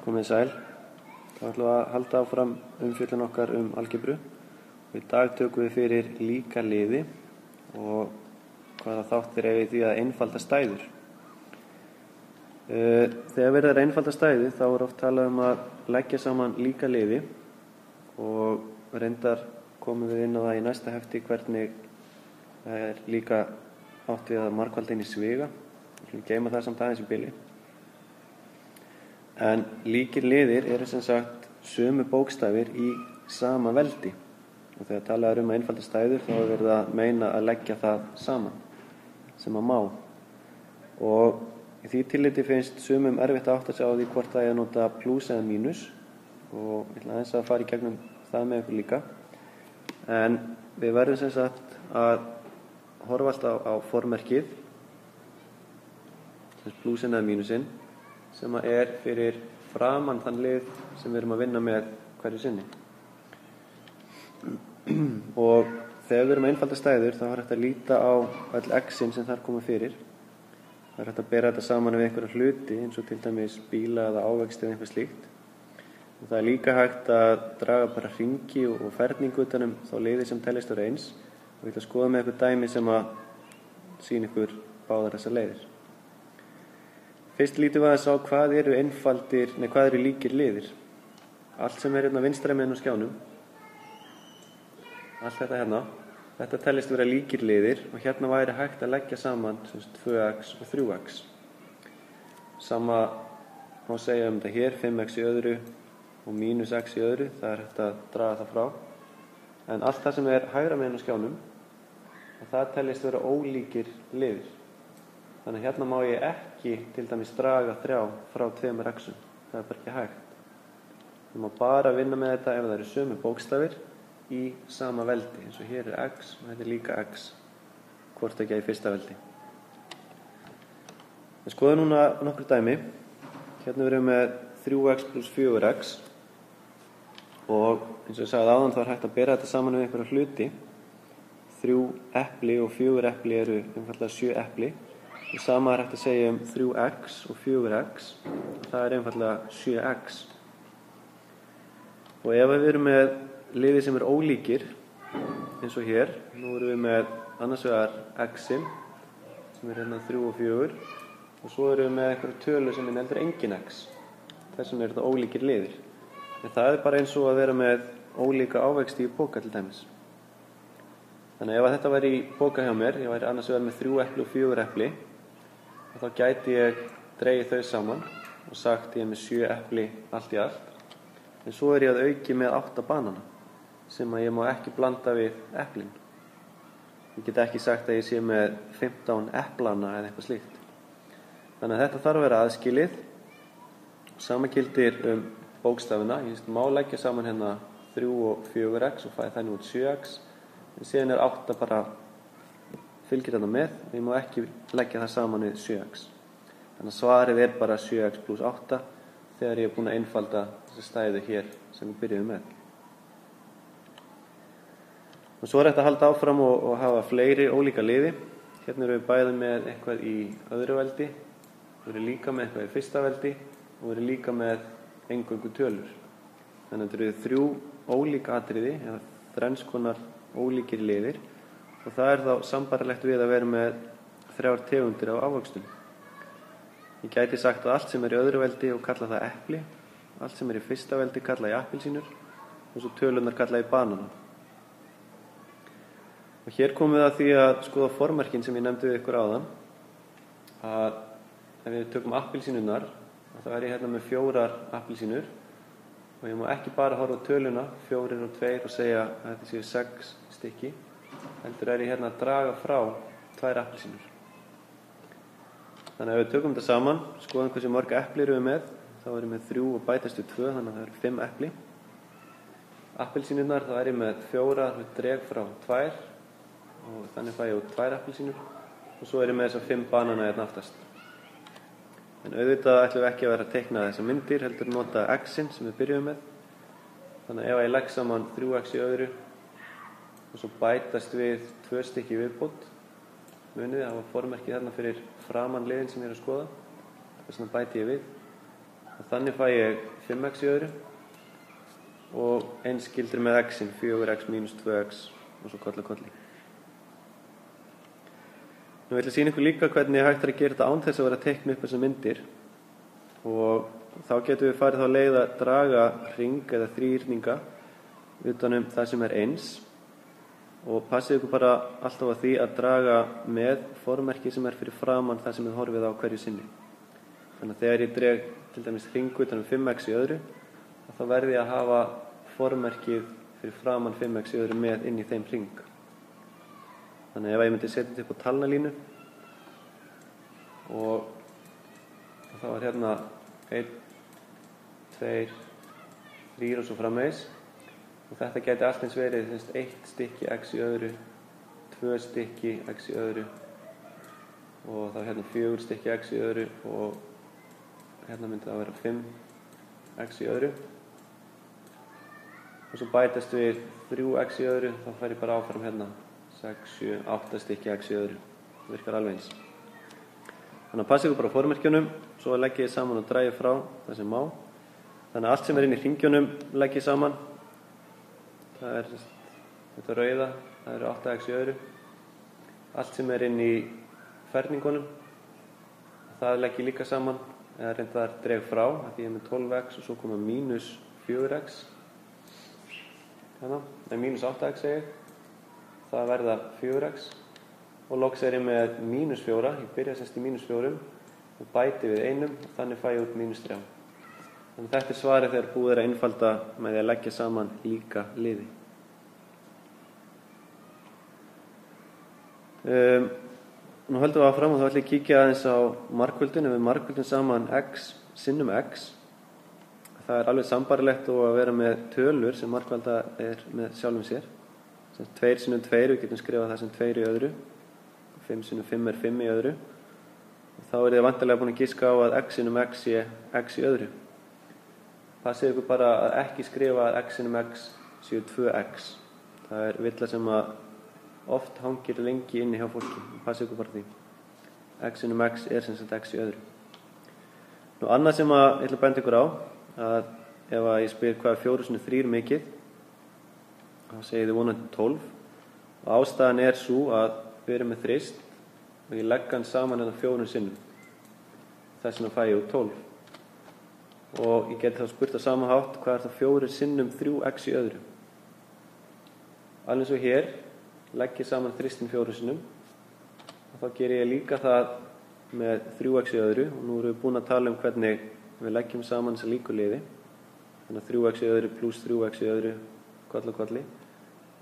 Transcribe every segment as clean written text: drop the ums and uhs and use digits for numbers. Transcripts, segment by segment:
Komið sæl. Þá ætlum við að halda áfram umfjöllun okkar algebru. Í dag tökum við fyrir líka liði og hvaða þáttir er í því að einfalda stæður. Þegar verið er að einfalda stæði þá er oft talað að leggja saman líka liði og reyndar komum við inn á það í næsta hefti hvernig það er líka átt við að margfalda inn í sviga. Við ætlum að geyma það samt aðeins í bili. En líkir liðir eru sem sagt sömu bókstafir í sama veldi. Og þegar talað er að einfalda stæður þá er verið að meina að leggja það saman sem að má. Og í því tilliti finnst sumum erfitt að átta sig á því hvort það er að nota plús eða mínus. Og ég ætla aðeins að fara í gegnum það með ykkur líka. En við verðum sem sagt að horfa alltaf á formerkið, plúsin eða mínusinn, sem er fyrir framan þann lið sem við erum að vinna með hverju sinni. Og þegar við erum að einfalda stæður þá er hægt að líta á öll x-in sem þar koma fyrir. Það er hægt að bera þetta saman við einhverja hluti eins og til dæmis bíla eða ávexti eða einhver slíkt. Og það er líka hægt að draga bara hringi og ferningu utanum þá liði sem teljast vera eins. Og við ætlum að skoða með einhver dæmi sem að sýna ykkur báðar þessar leiðir. Fyrst lítum við að hvað eru líkir liðir. Allt sem er hérna vinstra megin á skjánum, allt þetta hérna, þetta teljast vera líkir liðir og hérna væri hægt að leggja saman 2x og 3x. Sama má segja þetta hér, 5x í öðru og mínus x í öðru, það er hægt að draga það frá. En allt það sem er hægra megin á skjánum, það teljast vera ólíkir liðir. Þannig að hérna má ég ekki til dæmis draga 3 frá 2x. Það er bara ekki hægt. Ég má bara vinna með þetta ef það eru sömu bókstafir í sama veldi. Eins og hér er x og þetta er líka x. Hvort ekki í fyrsta veldi. Við skoðum núna nokkur dæmi. Hérna erum við með 3x plus 4x. Og eins og ég sagði áðan þá er hægt að bera þetta saman við einhverja hluti. 3 epli og 4 epli eru einfaldlega 7 epli. Og sama er hægt að segja 3x og 4x. Það er einfaldlega 7x. Og ef við erum með liði sem er ólíkir, eins og hér, nú erum við með annars vegar x-in, sem er hérna 3 og 4, og svo erum við með einhverju tölu sem heldur engin x. Þessum er þetta ólíkir liðir. En það er bara eins og að vera með ólíka ávexti í póka til dæmis. Þannig ef þetta væri í póka hjá mér, ég væri annars vegar með 3 epli og 4 epli, og þá gæti ég dregið þau saman og sagt ég er með 7 epli allt í allt. En svo er ég að auki með 8 banana sem að ég má ekki blanda við eplin. Ég get ekki sagt að ég sé með 15 eplana eða eitthvað slíkt. Þannig að þetta þarf að vera aðskilið. Sama gildir bókstafina. Ég má leggja saman hérna 3 og 4x og fæ þannig út 7x. En síðan er 8 bara fylgir þetta með og ég má ekki leggja það saman við 7x. Þannig að svarið er bara 7x plus 8 þegar ég er búin að einfalda þessi stæðu hér sem við byrjuðum með. Og svo er þetta að halda áfram og hafa fleiri ólíka liði. Hérna erum við bæði með eitthvað í öðru veldi, við erum líka með eitthvað í fyrsta veldi og við erum líka með eingöngu tölur. Þannig að þetta eru 3 ólík atriði eða 3 konar ólíkir liðir. Og það er þá sambarlegt við að vera með 3 tegundir af ávöxtum. Ég gæti sagt að allt sem er í öðru veldi og kalla það epli, allt sem er í fyrsta veldi kalla ég appelsínur og svo tölunar kalla ég banana. Og hér komum við að því að skoða formerkin sem ég nefndi við ykkur áðan, að ef við tökum appelsínurnar, þá er ég hérna með 4 appelsínur og ég má ekki bara horfa á töluna 4 og 2 og segja að þetta séu 6 stykki. Heldur er ég hérna að draga frá 2 appelsínur. Þannig að ef við tökum þetta saman, skoðum hversu mörg epli erum við með, þá erum við með 3 og bætast við 2, þannig að það eru 5 epli. Appelsínurnar, þá er ég með 4, við dreg frá 2 og þannig fæ ég út 2 appelsínur og svo er ég með þessar 5 banana hérna aftast. En auðvitað ætlum við ekki að vera að teikna þessar myndir, heldur nota x-in sem við byrjum með. Þannig að ef ég legg saman 3x í öðru og svo bætast við 2 stykki viðbót, munið, það var formerkið þarna fyrir framan liðin sem ég er að skoða. Þess vegna bæti ég við. og þannig fæ ég 5x í öðru og eins gildir með x-in 4x mínus 2x og svo kolli. Nú ætla að sýna ykkur líka hvernig hægt að gera þetta án þess að vera að teikna upp þessar myndir og þá getum við farið þá leið að draga hring eða þrýhyrninga utanum það sem eins og passið ykkur bara alltaf að því að draga með formerki sem fyrir framan það sem þið horfið á hverju sinni. Þannig að þegar ég dreg til dæmis hring utanum 5x í öðru þá verði ég að hafa formerkið fyrir framan 5x í öðru með inn í þeim hring. Þannig ef ég myndi setja þetta upp á talnalínu og þá hérna 1, 2, 3 og svo framvegis og þetta gæti allt eins verið 1 stykki x í öðru, 2 stykki x í öðru og þá hérna 4 stykki x í öðru og hérna myndi það vera 5 x í öðru og svo bætast við 3x í öðru, þá fer ég bara áfram hérna 6, 7, 8 stykki x í öðru. Það virkar alveg eins. Þannig að passa ykkur bara á formerkjunum, svo legg ég saman og dragi frá það sem má. Þannig að allt sem inn í hringjunum legg ég saman. Það þetta rauða, það eru 8x í öðru. Allt sem inn í ferningunum, það legg ég líka saman. Eða reyndar dreg frá, því ég er með 12x og svo koma mínus 4x. Þannig, mínus 8x segi ég. Það verða 4x og loks ég með mínus 4, ég byrja í mínus 4 og bæti við 1 og þannig fæ ég út mínus 3. Þannig þetta svarið þegar búið að einfalda með því að leggja saman líka liði. Nú höldum við áfram og þá ætlum ég að kíkja aðeins á markvöldun. Ef við markvöldum saman x sinnum x, það alveg sambarlegt og að vera með tölur sem markvalda með sjálfum sér. 2 sinnum 2, við getum skrifað það sem 2 í öðru 5 sinnum 5 5 í öðru og þá þið vantarlega búin að giska á að x sinnum x sé x í öðru. Passið ykkur bara að ekki skrifa að x sinnum x séu 2x. Það villa sem að oft hangir lengi inni hjá fólki. Passið ykkur bara því. X sinnum x sem sagt x í öðru. Nú annað sem að ég ætla að benda ykkur á að ef að ég spyr hvað 4 sinnum 3 mikið þá segir þið vonandi 12 og ástæðan svo að við erum með þrist og ég legg hann saman 4 sinnum. Þess vegna fæ ég út 12 og ég geti þá spurt á sama hátt hvað það 4 sinnum 3x í öðru. Alveg svo hér legg ég saman þristin 4 sinnum og þá ger ég líka það með 3x í öðru og nú erum við búin að tala hvernig við leggjum saman þessa líkuliði. Þannig að 3x í öðru pluss 3x í öðru kolli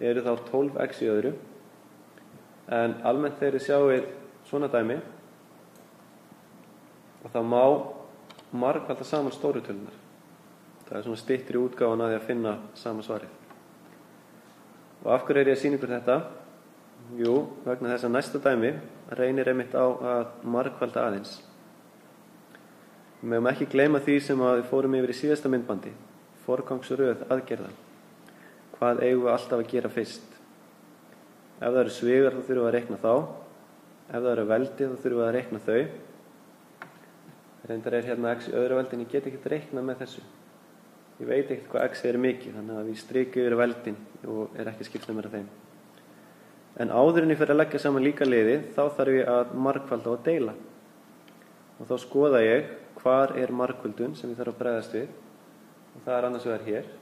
eru þá 12x í öðru en almennt þegar þið sjáið svona dæmi og það má margfalda saman stóru tölunar. Það svona styttri útgáfan að því að finna sama svarið. Og af hverju ég að sýna ykkur þetta? Jú, vegna þess að næsta dæmi reynir einmitt á að margfalda aðeins. Við megum ekki gleyma því sem að við fórum yfir í síðasta myndbandi, forgangsröð aðgerða. Hvað eigum við alltaf að gera fyrst? Ef það eru svigar þá þurfum við að reikna þá. Ef það eru veldi þá þurfum við að reikna þau. Reyndar hérna x í öðru veldi en ég get ekki reikna með þessu. Ég veit ekkert hvað x mikið þannig að við strikið yfir veldin og ekki skipt mér að þeim. En áður en ég fer að leggja saman líka liði þá þarf ég að margfalda og deila. Og þá skoða ég hvar margföldun sem ég þarf að bregðast við og það annars vegar hér.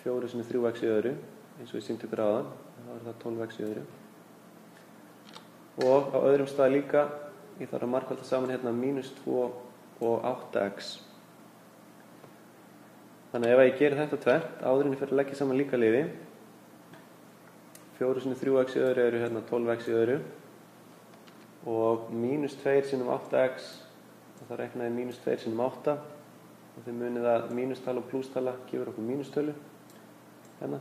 4 sinnum 3x í öðru eins og ég sýndi ykkur áðan þá það 12x í öðru og á öðrum stað líka ég þarf að margfalda saman hérna mínus 2 og 8x þannig að ef ég gerir þetta tvennt áður en ég fer að leggja saman líka liði 4 sinnum 3x í öðru eru hérna 12x í öðru og mínus 2 sinnum 8x þá reikna ég mínus 2 sinnum 8 og þið munið að mínustala og plústala gefur okkur mínustölu hérna.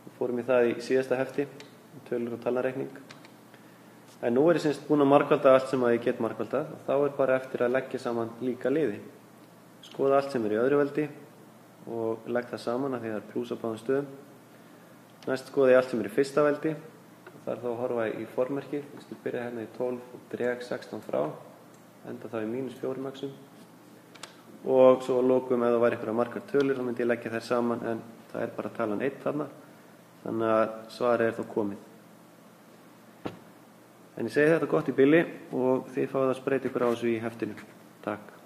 Við fórum í það í síðasta hefti, tölur og talnareikning. En nú ég semst búin að margfalda allt sem að ég get margfaldað og þá bara eftir að leggja saman líka liði. Skoða allt sem í öðru veldi og legg það saman af því það plús á báðum stöðum. Næst skoða ég allt sem í fyrsta veldi og það þá að horfa í formerkið. Ég byrja hérna í 12 og dreg 16 frá, enda þá í mínus 4 maxum. og svo að lokum ef það væri einhverja margar tölur þá myndi ég leggja þær saman, en það er bara talan 1 þarna, þannig að svarið er þá komið. En ég segi þetta gott í bili og þið fáið að spreyta ykkur á þessu í heftinu. Takk.